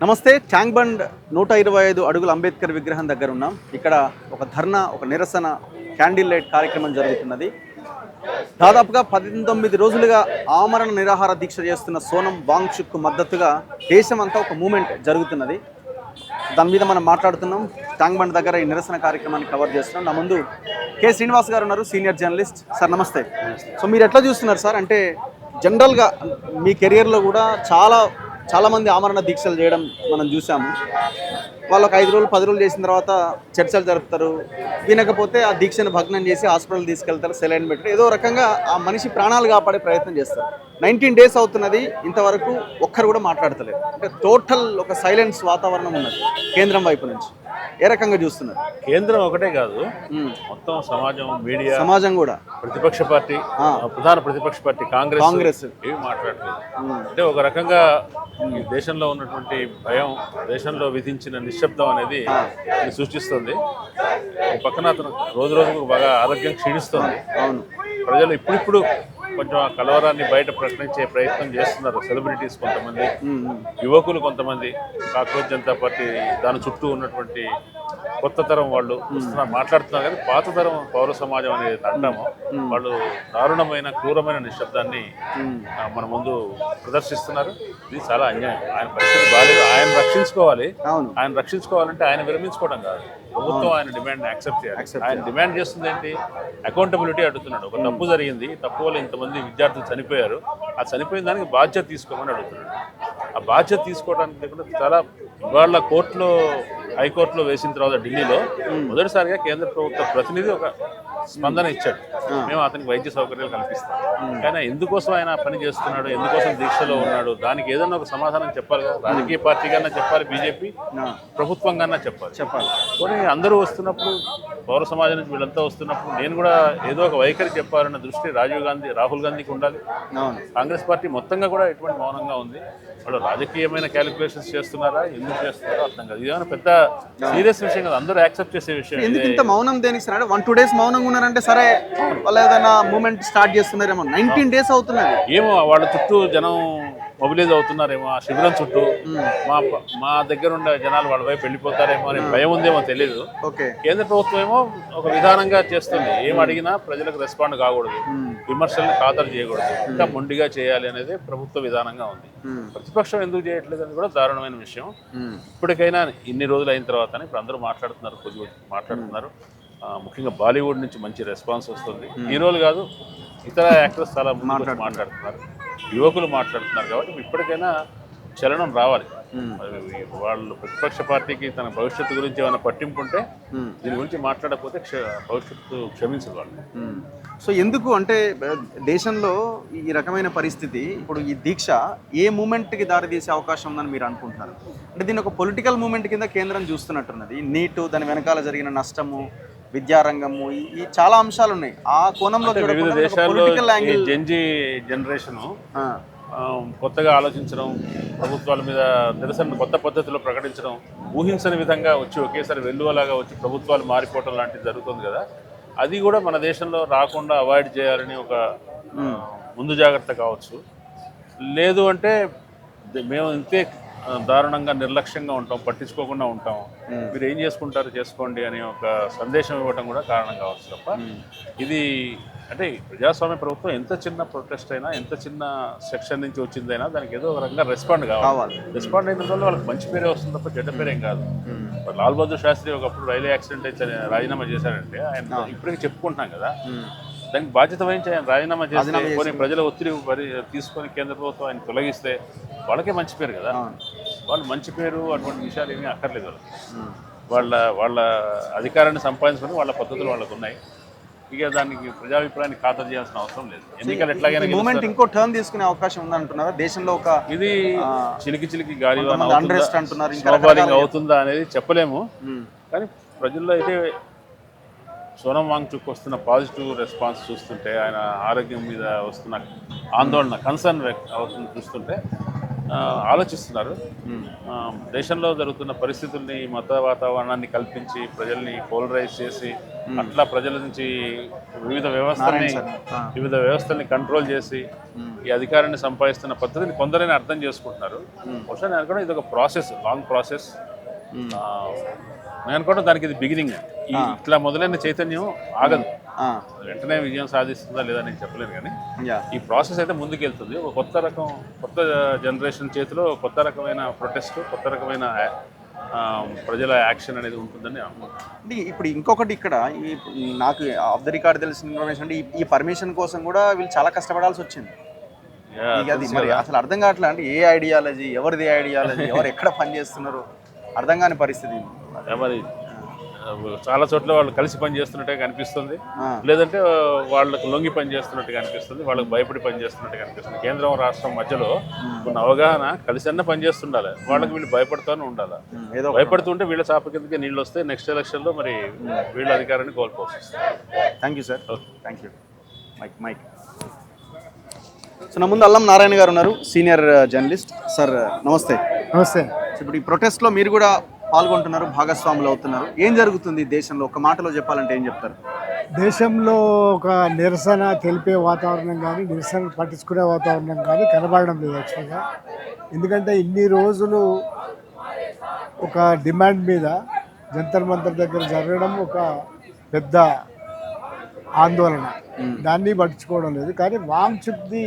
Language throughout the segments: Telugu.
నమస్తే. ట్యాంక్ బండ్ 125 అడుగుల అంబేద్కర్ విగ్రహం దగ్గర ఉన్నాం. ఇక్కడ ఒక ధర్నా, ఒక నిరసన, క్యాండిల్ లైట్ కార్యక్రమం జరుగుతున్నది. దాదాపుగా 19 రోజులుగా ఆమరణ నిరాహార దీక్ష చేస్తున్న సోనం వాంగ్చుక్కు మద్దతుగా దేశమంతా ఒక మూమెంట్ జరుగుతున్నది. దాని మీద మనం మాట్లాడుతున్నాం. ట్యాంక్ బండ్ దగ్గర ఈ నిరసన కార్యక్రమాన్ని కవర్ చేస్తున్నాం. నా ముందు కె శ్రీనివాస్ గారు ఉన్నారు, సీనియర్ జర్నలిస్ట్. సార్ నమస్తే. సో మీరు ఎట్లా చూస్తున్నారు సార్? అంటే జనరల్గా మీ కెరియర్లో కూడా చాలామంది ఆమరణ దీక్షలు చేయడం మనం చూసాము. వాళ్ళు ఒక 5 రోజులు 10 రోజులు చేసిన తర్వాత చర్చలు జరుపుతారు. వినకపోతే ఆ దీక్షను భగ్నం చేసి హాస్పిటల్ తీసుకెళ్తారు, సెలైన్ పెట్టారు, ఏదో రకంగా ఆ మనిషి ప్రాణాలు కాపాడే ప్రయత్నం చేస్తారు. 19 డేస్ అవుతున్నది, ఇంతవరకు ఒక్కరు కూడా మాట్లాడతలేరు. అంటే టోటల్ ఒక సైలెన్స్ వాతావరణం ఉన్నది కేంద్రం వైపు నుంచి. ఏ రకంగా చూస్తున్నారు? కేంద్రం ఒకటే కాదు, మొత్తం సమాజం, మీడియా, సమాజం కూడా, ప్రతిపక్ష పార్టీ, ప్రధాన ప్రతిపక్ష పార్టీ కాంగ్రెస్ ఏమి మాట్లాడలేదు. అంటే ఒక రకంగా ఈ దేశంలో ఉన్నటువంటి భయం, దేశంలో విధించిన నిశ్శబ్దం అనేది ఇది సూచిస్తుంది. ఈ పక్కన అతను రోజు రోజుకు బాగా ఆరోగ్యం క్షీణిస్తుంది. అవును, ప్రజలు ఇప్పుడిప్పుడు కొంచెం ఆ కలవరాన్ని బయట ప్రకటించే ప్రయత్నం చేస్తున్నారు. సెలబ్రిటీస్ కొంతమంది, యువకులు కొంతమంది, కాక్రోచ్ జనతా పార్టీ దాని చుట్టూ ఉన్నటువంటి కొత్త తరం వాళ్ళు మాట్లాడుతున్నారు. కానీ పాత తరం పౌర సమాజం అనేది అంటాము, వాళ్ళు దారుణమైన క్రూరమైన నిశ్శబ్దాన్ని మన ముందు ప్రదర్శిస్తున్నారు. ఇది చాలా అన్యాయం. ఆయన పరిస్థితి బాగాలేదు. ఆయన రక్షించుకోవాలంటే ఆయన విరమించుకోవడం కాదు, ప్రభుత్వం ఆయన డిమాండ్ యాక్సెప్ట్ చేయాలి. ఆయన డిమాండ్ చేస్తుంది ఏంటి? అకౌంటబిలిటీ అడుగుతున్నాడు. ఒక తప్పు జరిగింది, తప్పు వల్ల ఇంతమంది విద్యార్థులు చనిపోయారు, ఆ చనిపోయిన దానికి బాధ్యత తీసుకోమని అడుగుతున్నాడు. ఆ బాధ్యత తీసుకోవడానికి లేకుండా చాలా ఇవాళ హైకోర్టులో వేసిన తర్వాత ఢిల్లీలో మొదటిసారిగా కేంద్ర ప్రభుత్వ ప్రతినిధి ఒక స్పందన ఇచ్చాడు. మేము అతనికి వైద్య సౌకర్యాలు కల్పిస్తాం. కానీ ఎందుకోసం ఆయన పని చేస్తున్నాడు, ఎందుకోసం దీక్షలో ఉన్నాడు, దానికి ఏదన్నా ఒక సమాధానం చెప్పాలి కదా. రాజకీయ పార్టీ కన్నా చెప్పాలి, బీజేపీ ప్రభుత్వం కన్నా చెప్పాలి. కానీ అందరూ వస్తున్నప్పుడు, పౌర సమాజం నుంచి వీళ్ళంతా వస్తున్నప్పుడు నేను కూడా ఏదో ఒక వైఖరి చెప్పాలన్న దృష్టి రాహుల్ గాంధీకి ఉండాలి. కాంగ్రెస్ పార్టీ మొత్తంగా కూడా ఎటువంటి మౌనంగా ఉంది. వాళ్ళు రాజకీయమైన క్యాలిక్యులేషన్స్ చేస్తున్నారా, ఎందుకు చేస్తున్నారో అర్థం కాదు. ఇదేమైనా పెద్ద సీరియస్ విషయం కదా, అందరూ యాక్సెప్ట్ చేసే విషయం. ఎందుకు ఇంత మౌనం దేనికి సార్? 1-2 డేస్ మౌనంగా ఉన్నారంటే సరే, వాళ్ళు ఏదైనా మూమెంట్ స్టార్ట్ చేస్తున్నారేమో. 19 డేస్ అవుతున్నది. ఏమో వాళ్ళ చుట్టూ జనం మొబిలైజ్ అవుతున్నారేమో, ఆ శిబిరం చుట్టూ మా దగ్గర ఉండే జనాలు వాళ్ళ వైపు వెళ్ళిపోతారేమో అనే భయం ఉందేమో తెలియదు. కేంద్ర ప్రభుత్వం ఏమో ఒక విధానంగా చేస్తుంది. ఏం అడిగినా ప్రజలకు రెస్పాండ్ కాకూడదు, విమర్శల్ని ఖాతరు చేయకూడదు, ఇంకా మొండిగా చేయాలి అనేది ప్రభుత్వ విధానంగా ఉంది. ప్రతిపక్షం ఎందుకు చేయట్లేదు అని కూడా దారుణమైన విషయం. ఇప్పటికైనా ఇన్ని రోజులు అయిన తర్వాత ఇప్పుడు అందరూ మాట్లాడుతున్నారు. ముఖ్యంగా బాలీవుడ్ నుంచి మంచి రెస్పాన్స్ వస్తుంది. హీరోలు కాదు, ఇతర యాక్టర్స్ చాలా మాట్లాడుతున్నారు, యువకులు మాట్లాడుతున్నారు. కాబట్టి ఇప్పటికైనా చలనం రావాలి. వాళ్ళు ప్రతిపక్ష పార్టీకి తన భవిష్యత్తు గురించి ఏమైనా పట్టింపు ఉంటే దీని గురించి మాట్లాడకపోతే భవిష్యత్తు క్షమించదు వాళ్ళు. సో ఎందుకు అంటే దేశంలో ఈ రకమైన పరిస్థితి, ఇప్పుడు ఈ దీక్ష ఏ మూమెంట్కి దారితీసే అవకాశం ఉందని మీరు అనుకుంటున్నారు? అంటే దీన్ని ఒక పొలిటికల్ మూమెంట్ కింద కేంద్రం చూస్తున్నట్టున్నది. నీటు, దాని వెనకాల జరిగిన నష్టము, విద్యారంగము, ఈ చాలా అంశాలు ఉన్నాయి. ఆ కోణంలో వివిధ దేశాల్లో జెన్జీ జనరేషను కొత్తగా ఆలోచించడం, ప్రభుత్వాల మీద నిరసన కొత్త పద్ధతిలో ప్రకటించడం, ఊహించని విధంగా వచ్చి ఒకేసారి వెల్లువలాగా వచ్చి ప్రభుత్వాలు మారిపోవడం లాంటివి జరుగుతుంది కదా. అది కూడా మన దేశంలో రాకుండా అవాయిడ్ చేయాలని ఒక ముందు జాగ్రత్త కావచ్చు. లేదు అంటే మేము ఇంతే దారుణంగా నిర్లక్ష్యంగా ఉంటాం, పట్టించుకోకుండా ఉంటాం, మీరు ఏం చేసుకుంటారో చేసుకోండి అని ఒక సందేశం ఇవ్వటం కూడా కారణం కావచ్చు తప్ప, ఇది అంటే ప్రజాస్వామ్య ప్రభుత్వం ఎంత చిన్న ప్రొటెస్ట్ అయినా, ఎంత చిన్న సెక్షన్ నుంచి వచ్చిందైనా దానికి ఏదో ఒక రకంగా రెస్పాండ్ కావాలి. రెస్పాండ్ అయిన వల్ల వాళ్ళకి మంచి పేరే వస్తుంది తప్ప చెడ్డ పేరేం కాదు. లాల్ బహదూర్ శాస్త్రి ఒకప్పుడు రైల్వే యాక్సిడెంట్ అయితే రాజీనామా చేశారంటే ఆయన ఇప్పటికీ చెప్పుకుంటున్నాం కదా, దానికి బాధ్యత వహించి ఆయన రాజీనామా చేస్తే కొన్ని ప్రజల ఒత్తిడి తీసుకొని కేంద్ర ప్రభుత్వం ఆయన తొలగిస్తే వాళ్ళకే మంచి పేరు కదా. వాళ్ళు మంచి పేరు అటువంటి విషయాలు ఏమీ అక్కర్లేదు. వాళ్ళ అధికారాన్ని సంపాదించుకొని వాళ్ళ పద్ధతులు వాళ్ళకు ఉన్నాయి. ఇక దానికి ప్రజాభిప్రాయాన్ని ఖాతరు చేయాల్సిన అవసరం లేదు. ఎన్నికలు ఎట్లాగైనా మూమెంట్ ఇంకో టర్న్ తీసుకునే అవకాశం ఉందంటున్నారా దేశంలో? ఒక ఇది చిలికి గాలివాన అంటున్నారు, స్వాభావికంగా అవుతుందా అనేది చెప్పలేము. కానీ ప్రజల్లో అయితే సోనం వాంగ్చుక్ వస్తున్న పాజిటివ్ రెస్పాన్స్ చూస్తుంటే, ఆయన ఆరోగ్యం మీద వస్తున్న ఆందోళన, కన్సర్న్ అవుతుంది చూస్తుంటే ఆలోచిస్తున్నారు. దేశంలో జరుగుతున్న పరిస్థితుల్ని, మత వాతావరణాన్ని కల్పించి ప్రజల్ని పోలరైజ్ చేసి అట్లా ప్రజల నుంచి వివిధ వ్యవస్థల్ని కంట్రోల్ చేసి ఈ అధికారాన్ని సంపాదిస్తున్న పద్ధతిని కొందరైనా అర్థం చేసుకుంటున్నారు. బహుశా నేను అనుకోవడం ఇది ఒక ప్రాసెస్, లాంగ్ ప్రాసెస్. నేను అనుకోవడం దానికి ఇది బిగినింగ్. ఇట్లా మొదలైన చైతన్యం ఆగదు, వెంటనే విజయం సాధిస్తుందా లేదా నేను చెప్పలేను, కానీ ఈ ప్రాసెస్ అయితే ముందుకెళ్తుంది. ఒక కొత్త జనరేషన్ చేతిలో కొత్త రకమైన ప్రొటెస్ట్, కొత్త రకమైన ప్రజల యాక్షన్ అనేది ఉంటుందని అంటే ఇప్పుడు ఇంకొకటి ఇక్కడ నాకు ఆఫ్ ద రికార్డ్ తెలిసిన ఇన్ఫర్మేషన్ అంటే ఈ పర్మిషన్ కోసం కూడా వీళ్ళు చాలా కష్టపడాల్సి వచ్చింది. అది మరి అసలు అర్థం కావట్లే, అంటే ఏ ఐడియాలజీ, ఎవరిది ఐడియాలజీ, ఎవరు ఎక్కడ పనిచేస్తున్నారు అర్థం కాని పరిస్థితి. మరి చాలా చోట్ల వాళ్ళు కలిసి పని చేస్తున్నట్టుగా కనిపిస్తుంది, లేదంటే వాళ్ళకు లొంగి పని చేస్తున్నట్టుగా అనిపిస్తుంది, వాళ్ళకి భయపడి పని చేస్తున్నట్టుగా అనిపిస్తుంది. కేంద్రం రాష్ట్రం మధ్యలో ఉన్న అవగాహన కలిసి పని చేస్తుండాలి, వాళ్ళకి వీళ్ళు భయపడుతూనే ఉండాలి. భయపడుతుంటే వీళ్ళ చాప కిందకి నీళ్ళు వస్తే నెక్స్ట్ ఎలక్షన్లో మరి వీళ్ళ అధికారాన్ని కోల్పోవచ్చు. Thank you sir, thank you. Mike so నా ముందు అల్లం నారాయణ గారు ఉన్నారు, సీనియర్ జర్నలిస్ట్. సార్ నమస్తే. నమస్తే. ఇప్పుడు ఈ ప్రొటెస్ట్లో మీరు కూడా పాల్గొంటున్నారు, భాగస్వాములు అవుతున్నారు. ఏం జరుగుతుంది దేశంలో, ఒక మాటలో చెప్పాలంటే ఏం చెప్తారు? దేశంలో ఒక నిరసన తెలిపే వాతావరణం కానీ, నిరసన పట్టించుకునే వాతావరణం కానీ కనబడడం లేదు యాక్చువల్గా. ఎందుకంటే ఇన్ని రోజులు ఒక డిమాండ్ మీద జంతర్ మంతర్ దగ్గర జరగడం ఒక పెద్ద ఆందోళన, దాన్ని పట్టించుకోవడం లేదు. కానీ వాంగ్చుక్ది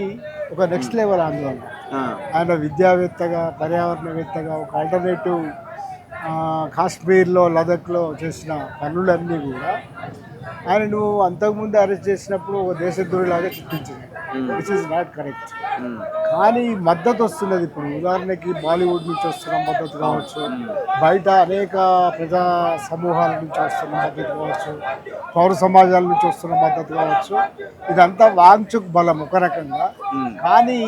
ఒక నెక్స్ట్ లెవెల్ ఆందోళన. ఆయన విద్యావేత్తగా, పర్యావరణవేత్తగా ఒక ఆల్టర్నేటివ్ కాశ్మీర్లో, లదఖ్లో చేసిన పనులన్నీ కూడా ఆయనను అంతకుముందు అరెస్ట్ చేసినప్పుడు ఒక దేశద్రోహిలాగా చిత్రించింది, విచ్ ఈజ్ నాట్ కరెక్ట్. కానీ మద్దతు వస్తున్నది ఇప్పుడు. ఉదాహరణకి బాలీవుడ్ నుంచి వస్తున్న మద్దతు కావచ్చు, బయట అనేక ప్రజా సమూహాల నుంచి వస్తున్న మద్దతు కావచ్చు, పౌర సమాజాల నుంచి వస్తున్న మద్దతు కావచ్చు. ఇదంతా వాంగ్చుక్ బలం ఒక రకంగా. కానీ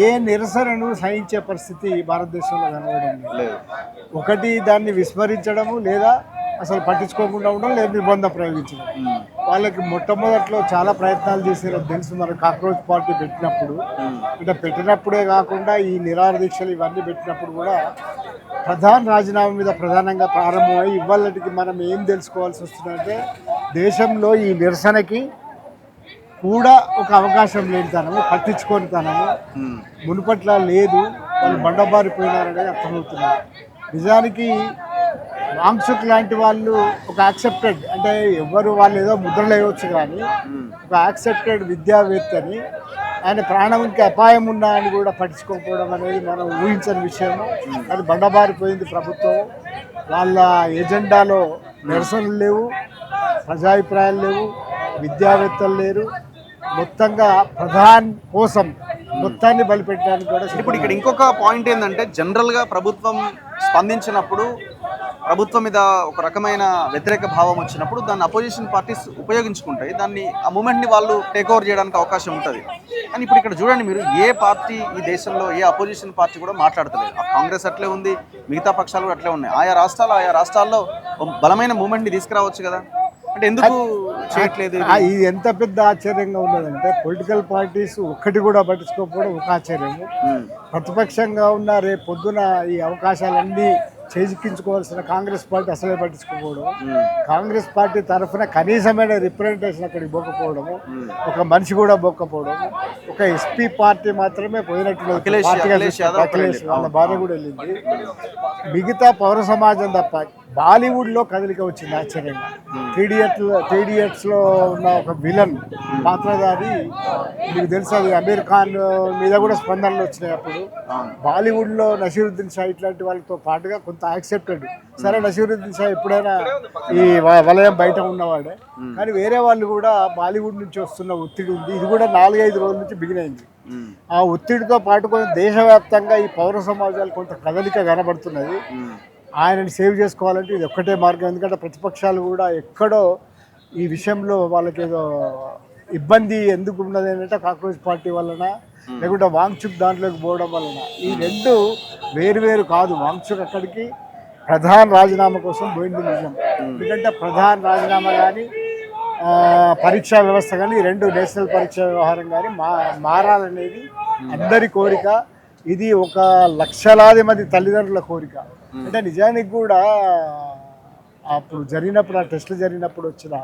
ఏ నిరసనను సహించే పరిస్థితి భారతదేశంలో కనబడడం లేదు. ఒకటి దాన్ని విస్మరించడము, లేదా అసలు పట్టించుకోకుండా ఉండడం, లేదా నిర్బంధం ప్రయోగించడం. వాళ్ళకి మొట్టమొదట్లో చాలా ప్రయత్నాలు చేసారు తెలుసు. మరి కాక్రోచ్ పార్టీ పెట్టినప్పుడు, అంటే పెట్టినప్పుడే కాకుండా ఈ నిరాహార దీక్షలు ఇవన్నీ పెట్టినప్పుడు కూడా రాజీనామా మీద ప్రధానంగా ప్రారంభమై ఇవాళకి మనం ఏం తెలుసుకోవాల్సి వస్తుందంటే, దేశంలో ఈ నిరసనకి కూడా ఒక అవకాశం లేనితనము, పట్టించుకోనితనము మునుపట్ల లేదు. వాళ్ళు బండబారిపోయినారనేది అర్థమవుతున్నారు. నిజానికి వాంగ్చుక్ లాంటి వాళ్ళు ఒక యాక్సెప్టెడ్, అంటే ఎవరు వాళ్ళు ఏదో ముద్రలు వేయవచ్చు, కానీ ఒక యాక్సెప్టెడ్ విద్యావేత్తని ఆయన ప్రాణంకి అపాయం ఉన్నా అని కూడా పట్టించుకోకపోవడం అనేది మనం ఊహించని విషయము. అది బండబారిపోయింది ప్రభుత్వం. వాళ్ళ ఎజెండాలో నిరసనలు లేవు, ప్రజాభిప్రాయాలు లేవు, విద్యావేత్తలు లేరు. మొత్తంగా ప్రధాన్ కోసం మొత్తాన్ని బలిపెట్టడానికి కూడా. ఇప్పుడు ఇక్కడ ఇంకొక పాయింట్ ఏంటంటే, జనరల్గా ప్రభుత్వం స్పందించినప్పుడు, ప్రభుత్వం మీద ఒక రకమైన వ్యతిరేక భావం వచ్చినప్పుడు దాన్ని అపోజిషన్ పార్టీస్ ఉపయోగించుకుంటాయి. దాన్ని ఆ మూమెంట్ని వాళ్ళు టేక్ ఓవర్ చేయడానికి అవకాశం ఉంటుంది. కానీ ఇప్పుడు ఇక్కడ చూడండి, మీరు ఏ పార్టీ ఈ దేశంలో, ఏ అపోజిషన్ పార్టీ కూడా మాట్లాడతలేదు. ఆ కాంగ్రెస్ అట్లే ఉంది, మిగతా పక్షాలు కూడా అట్లే ఉన్నాయి. ఆయా రాష్ట్రాల్లో బలమైన మూమెంట్ని తీసుకురావచ్చు కదా, అంటే ఎందుకు చేయట్లేదు? ఇది ఎంత పెద్ద ఆశ్చర్యంగా ఉన్నదంటే, పొలిటికల్ పార్టీస్ ఒక్కటి కూడా పట్టించుకోకపోవడం ఒక ఆశ్చర్యము. ప్రతిపక్షంగా ఉన్న రేపు పొద్దున ఈ అవకాశాలన్నీ చేజిక్కించుకోవాల్సిన కాంగ్రెస్ పార్టీ అసలే పట్టించుకోకపోవడం, కాంగ్రెస్ పార్టీ తరఫున కనీసమైన రిప్రజెంటేషన్ అక్కడికి పోకపోవడము, ఒక మనిషి కూడా పోకపోవడం, ఒక ఎస్పీ పార్టీ మాత్రమే పోయినట్లు, అఖిలేష్ వాళ్ళ భార్య కూడా వెళ్ళింది. మిగతా పౌర సమాజం తప్ప బాలీవుడ్లో కదలిక వచ్చింది ఆశ్చర్యంగా. త్రీ ఇడియట్స్లో ఉన్న ఒక విలన్ పాత్రధారి, మీకు తెలుసు, అది అమీర్ ఖాన్ మీద కూడా స్పందనలు వచ్చినాయి. అప్పుడు బాలీవుడ్లో నసీరుద్దీన్ షా ఇట్లాంటి వాళ్ళతో పాటుగా కొంత యాక్సెప్టెడ్. సరే, నసీరుద్దీన్ షా ఎప్పుడైనా ఈ వలయం బయట ఉన్నవాడే, కానీ వేరే వాళ్ళు కూడా బాలీవుడ్ నుంచి వస్తున్న ఒత్తిడి ఉంది. ఇది కూడా 4-5 రోజుల నుంచి బిగినైంది. ఆ ఒత్తిడితో పాటు కొంచెం దేశవ్యాప్తంగా ఈ పౌర సమాజాలు కొంత కదలిక కనబడుతున్నది. ఆయనని సేవ్ చేసుకోవాలంటే ఇది ఒక్కటే మార్గం. ఎందుకంటే ప్రతిపక్షాలు కూడా ఎక్కడో ఈ విషయంలో వాళ్ళకి ఏదో ఇబ్బంది ఎందుకు ఉన్నది అంటే, కాక్రోచ్ పార్టీ వలన, లేకుంటే వాంగ్చుక్ దాంట్లోకి పోవడం వలన. ఈ రెండు వేరు కాదు. వాంగ్చుక్ అక్కడికి ప్రధాన్ రాజీనామా కోసం పోయింది నిజం. ఎందుకంటే ప్రధాన్ రాజీనామా కానీ, పరీక్షా వ్యవస్థ కానీ, ఈ రెండు నేషనల్ పరీక్షా వ్యవహారం కానీ మారాలనేది అందరి కోరిక. ఇది ఒక లక్షలాది మంది తల్లిదండ్రుల కోరిక. అంటే నిజానికి కూడా అప్పుడు జరిగినప్పుడు, ఆ టెస్టులు జరిగినప్పుడు వచ్చిన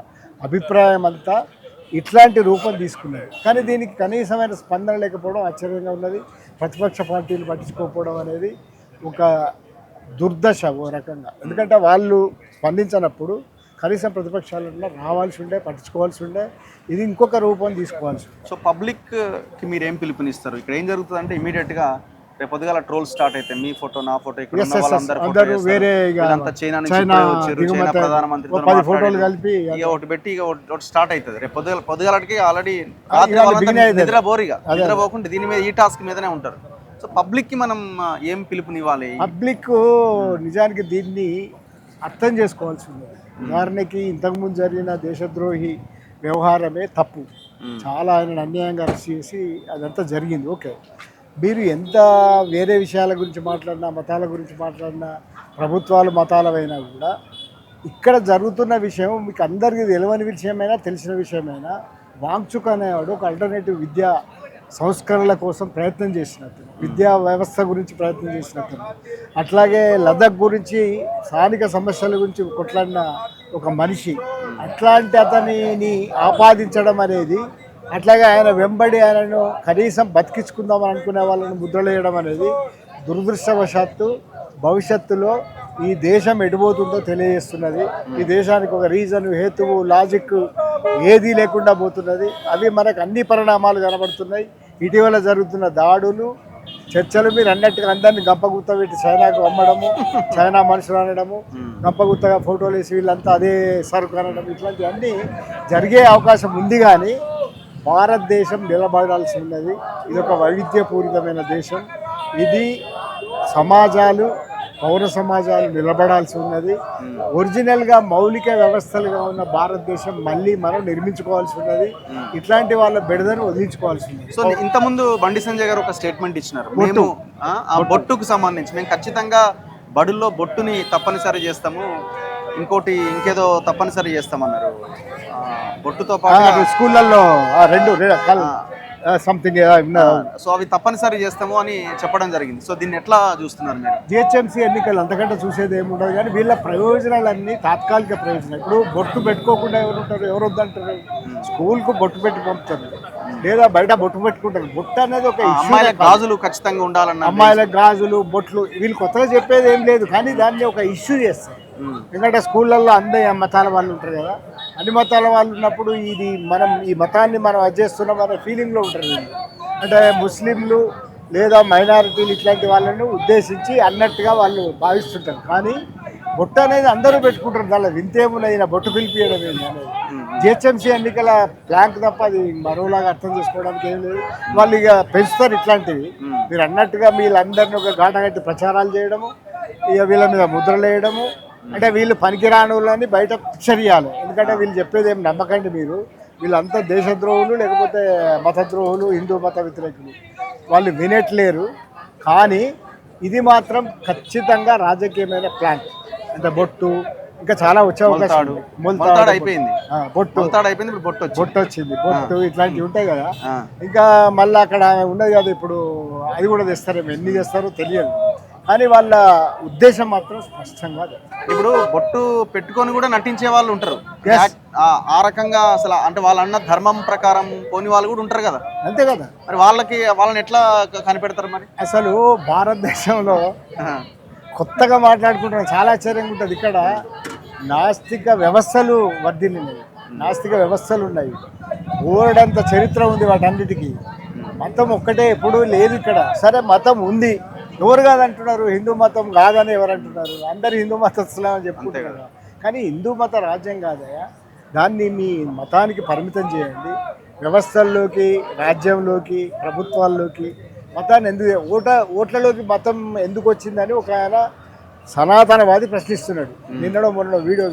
అభిప్రాయం అంతా ఇట్లాంటి రూపం తీసుకున్నది. కానీ దీనికి కనీసమైన స్పందన లేకపోవడం ఆశ్చర్యంగా ఉన్నది. ప్రతిపక్ష పార్టీలు పట్టించుకోకపోవడం అనేది ఒక దుర్దశ ఓ రకంగా. ఎందుకంటే వాళ్ళు స్పందించినప్పుడు కనీసం ప్రతిపక్షాలలో రావాల్సి ఉండే, పట్టించుకోవాల్సి ఉండే. ఇది ఇంకొక రూపం తీసుకోవాల్సి ఉండే. సో పబ్లిక్కి మీరు ఏం పిలుపునిస్తారు? ఇక్కడ ఏం జరుగుతుంది అంటే ఇమీడియట్గా రేపు పొద్దుగాల ట్రోల్ స్టార్ట్ అయితే మీ ఫోటో నా ఫోటో ఇక్కడ ఉన్న వాళ్ళందరూ అందరూ వేరే చైనా నుంచి వచ్చారు, చైనా ప్రధానమంత్రి 10 ఫోటోలు కలిపి ఇక ఒకటి పెట్టి ఇక ఒకటి స్టార్ట్ అవుతుంది. రేపు పొద్దుగాలకి ఆల్రెడీ నిద్ర బోరిగా నిద్ర పోకుండా దీని మీద ఈ టాస్క్ మీదనే ఉంటారు. సో పబ్లిక్కి మనం ఏం పిలుపునివ్వాలి? పబ్లిక్ నిజానికి దీన్ని అర్థం చేసుకోవాల్సి ఉంది. ఉదాహరణకి ఇంతకుముందు జరిగిన దేశద్రోహి వ్యవహారమే తప్పు. చాలా ఆయన అన్యాయంగా అరెస్ట్ చేసి అదంతా జరిగింది. ఓకే, మీరు ఎంత వేరే విషయాల గురించి మాట్లాడినా, మతాల గురించి మాట్లాడినా, ప్రభుత్వాలు మతాలమైనా కూడా ఇక్కడ జరుగుతున్న విషయం మీకు అందరికీ తెలియని విషయమైనా తెలిసిన విషయమైనా వాంగ్చుక్ అనేవాడు ఒక ఆల్టర్నేటివ్ విద్యా సంస్కరణల కోసం ప్రయత్నం చేసినట్టు, విద్యా వ్యవస్థ గురించి ప్రయత్నం చేసినట్టు, అట్లాగే లదాఖ్ గురించి స్థానిక సమస్యల గురించి కొట్లాడిన ఒక మనిషి, అట్లాంటి అతనిని ఆపాదించడం అనేది, అట్లాగే ఆయన వెంబడి ఆయనను కనీసం బతికించుకుందామని అనుకునే వాళ్ళని ముద్రలేయడం అనేది దురదృష్టవశాత్తు భవిష్యత్తులో ఈ దేశం ఎడిపోతుందో తెలియజేస్తున్నది. ఈ దేశానికి ఒక రీజన్, హేతువు, లాజిక్ ఏదీ లేకుండా పోతున్నది. అవి మనకు అన్ని పరిణామాలు కనబడుతున్నాయి. ఇటీవల జరుగుతున్న దాడులు, చర్చలు, మీరు అన్నట్టుగా అందరినీ గంపగుత్త పెట్టి చైనాకు అమ్మడము, చైనా మనుషులు అనడము, గంపగుత్తగా ఫోటోలు వేసి వీళ్ళంతా అదే సరుకు అనడం, ఇట్లాంటివన్నీ జరిగే అవకాశం ఉంది. కానీ భారతదేశం నిలబడాల్సి ఉన్నది. ఇది ఒక వైవిధ్యపూరితమైన దేశం. ఇది సమాజాలు, పౌర సమాజాలు నిలబడాల్సి ఉన్నది. ఒరిజినల్గా మౌలిక వ్యవస్థలుగా ఉన్న భారతదేశం మళ్ళీ మనం నిర్మించుకోవాల్సి ఉన్నది. ఇట్లాంటి వాళ్ళ బెడదను వదిలించుకోవాల్సి ఉన్నది. సో ఇంతకుముందు బండి సంజయ్ గారు ఒక స్టేట్మెంట్ ఇచ్చినారు, మేము ఆ బొట్టుకు సంబంధించి మేము ఖచ్చితంగా బడుల్లో బొట్టుని తప్పనిసరి చేస్తాము, ఇంకోటి ఇంకేదో తప్పనిసరి చేస్తామన్నారు. బొట్టుతో పాటు స్కూళ్ళల్లో రెండు సంథింగ్, సో అవి తప్పనిసరి చేస్తాము అని చెప్పడం జరిగింది. సో దీన్ని ఎట్లా చూస్తున్నారు మీరు? జిహెచ్ఎంసీ ఎన్నికలు అంతకంటే చూసేది ఏముండదు. కానీ వీళ్ళ ప్రయోజనాలన్నీ తాత్కాలిక ప్రయోజనాలు. ఇప్పుడు బొట్టు పెట్టుకోకుండా ఎవరు ఉంటారు? ఎవరు వద్దంటారు? స్కూల్కు బొట్టు పెట్టి పంపుతారు, లేదా బయట బొట్టు పెట్టుకుంటారు. బొట్టు అనేది ఒక అమ్మాయిల గాజులు ఖచ్చితంగా ఉండాలన్న, అమ్మాయిల గాజులు, బొట్లు, వీళ్ళు కొత్తగా చెప్పేది ఏం లేదు. కానీ దాన్ని ఒక ఇష్యూ చేస్తారు. ఎందుకంటే స్కూళ్ళల్లో అందరి మతాల వాళ్ళు ఉంటారు కదా, అన్ని మతాల వాళ్ళు ఉన్నప్పుడు ఇది మనం ఈ మతాన్ని మనం అధ్యస్తున్నాం అనే ఫీలింగ్లో ఉంటారు. అంటే ముస్లింలు లేదా మైనారిటీలు ఇట్లాంటి వాళ్ళను ఉద్దేశించి అన్నట్టుగా వాళ్ళు భావిస్తుంటారు. కానీ బొట్టు అనేది అందరూ పెట్టుకుంటారు. దానిలో వింతేమునైనా బొట్టు పిలిపియడం ఏంటి అనేది జిహెచ్ఎంసీ ఎన్నికల ప్లాంక్ తప్ప అది మరోలాగా అర్థం చేసుకోవడానికి ఏం లేదు. వాళ్ళు ఇక పెంచుతారు ఇట్లాంటివి. మీరు అన్నట్టుగా వీళ్ళందరినీ ఒక గాటగట్టి ప్రచారాలు చేయడము, ఇక వీళ్ళ మీద ముద్రలు వేయడము, అంటే వీళ్ళు పనికిరాని వాళ్ళని బయట పిక్చర్ చేయాలి. ఎందుకంటే వీళ్ళు చెప్పేది ఏం నమ్మకండి మీరు, వీళ్ళంతా దేశద్రోహులు లేకపోతే మతద్రోహులు, హిందూ మత వ్యతిరేకులు, వాళ్ళు వినట్లేరు. కానీ ఇది మాత్రం ఖచ్చితంగా రాజకీయమైన ప్లాన్. అంటే బొట్టు ఇంకా చాలా వచ్చే అవకాశం. మొలతాడు అయిపోయింది, బొట్టు వచ్చింది, బొట్టు ఇట్లాంటివి ఉంటాయి కదా. ఇంకా మళ్ళీ అక్కడ ఉన్నది కదా, ఇప్పుడు అది కూడా తెస్తారేమో, ఎన్ని చేస్తారో తెలియదు. కానీ వాళ్ళ ఉద్దేశం మాత్రం స్పష్టంగా. ఇప్పుడు బొట్టు పెట్టుకొని కూడా నటించే వాళ్ళు ఉంటారు. ఆ రకంగా అసలు అంటే వాళ్ళన్న ధర్మం ప్రకారం పోని వాళ్ళు కూడా ఉంటారు కదా. అంతే కదా, మరి వాళ్ళని ఎట్లా కనిపెడతారు? మరి అసలు భారతదేశంలో కొత్తగా మాట్లాడుకుంటున్నాం, చాలా ఆశ్చర్యంగా ఉంటుంది. ఇక్కడ నాస్తిక వ్యవస్థలు వర్ధిల్లినాయి, నాస్తిక వ్యవస్థలు ఉన్నాయి, ఓరడంత చరిత్ర ఉంది వాటన్నిటికీ. మతం ఒక్కటే ఎప్పుడూ లేదు ఇక్కడ. సరే మతం ఉంది, ఎవరు కాదంటున్నారు? హిందూ మతం కాదని ఎవరు అంటున్నారు? అందరు హిందూ మతస్థులు అని చెప్పుకుంటారు. కానీ హిందూ మత రాజ్యం కాదయా, దాన్ని మీ మతానికి పరిమితం చేయండి. వ్యవస్థల్లోకి, రాజ్యంలోకి, ప్రభుత్వాల్లోకి మతాన్ని ఎందుకు, ఓట్లలోకి మతం ఎందుకు వచ్చిందని ఒక ఆయన సనాతనవాది ప్రశ్నిస్తున్నాడు. నిన్నడో మొన్న వీడియో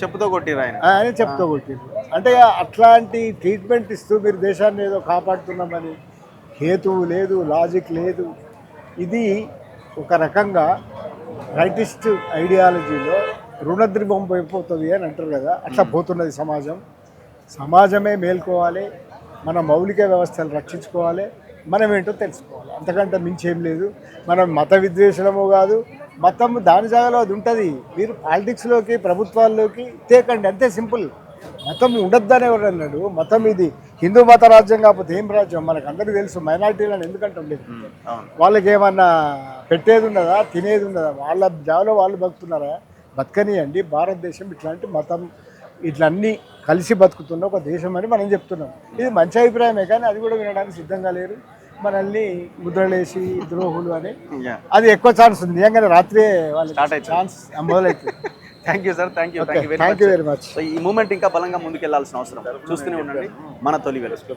చెప్పుతో కొట్టిరు ఆయన చెప్తూ కొట్టిరు. అంటే అట్లాంటి ట్రీట్మెంట్ ఇస్తూ మీరు దేశాన్ని ఏదో కాపాడుతున్నామని హేతువు లేదు, లాజిక్ లేదు. ఇది ఒక రకంగా రైటిస్ట్ ఐడియాలజీలో రుణద్రిభం అయిపోతుంది అని అంటారు కదా, అట్లా పోతున్నది సమాజం. సమాజమే మేల్కోవాలి, మన మౌలిక వ్యవస్థలు రక్షించుకోవాలి, మనం ఏంటో తెలుసుకోవాలి. అంతకంటే మించి ఏం లేదు. మనం మత విద్వేషణము కాదు, మతం దాని జాగాలో అది ఉంటుంది. మీరు పాలిటిక్స్లోకి ప్రభుత్వాల్లోకి తేకండి, అంతే సింపుల్. మతం ఉండొద్దని ఎవరు అన్నాడు? మతం ఇది హిందూ మత రాజ్యం కాకపోతే ఏం రాజ్యం? మనకు అందరికీ తెలుసు. మైనార్టీలను ఎందుకంటే ఉండేది, వాళ్ళకి ఏమన్నా పెట్టేది ఉన్నదా, తినేది ఉన్నదా? వాళ్ళ జాగాలో వాళ్ళు బతుకుతున్నారా? బతకనియండి. భారతదేశం ఇట్లాంటి మతం ఇట్లన్నీ కలిసి బతుకుతున్న ఒక దేశం అని మనం చెప్తున్నాం. ఇది మంచి అభిప్రాయమే, కానీ అది కూడా వినడానికి సిద్ధంగా లేరు. మనల్ని ముద్రలేసి ద్రోహులు అని అది ఎక్కువ ఛాన్స్ ఉంది. నిజంగానే రాత్రే వాళ్ళకి ఛాన్స్ మొదలైతుంది. Thank you sir, thank you thank you very much. ఈ మూమెంట్ ఇంకా బలంగా ముందుకెళ్లాల్సిన అవసరం. చూస్తూనే ఉండండి మన తొలి వెలుగు.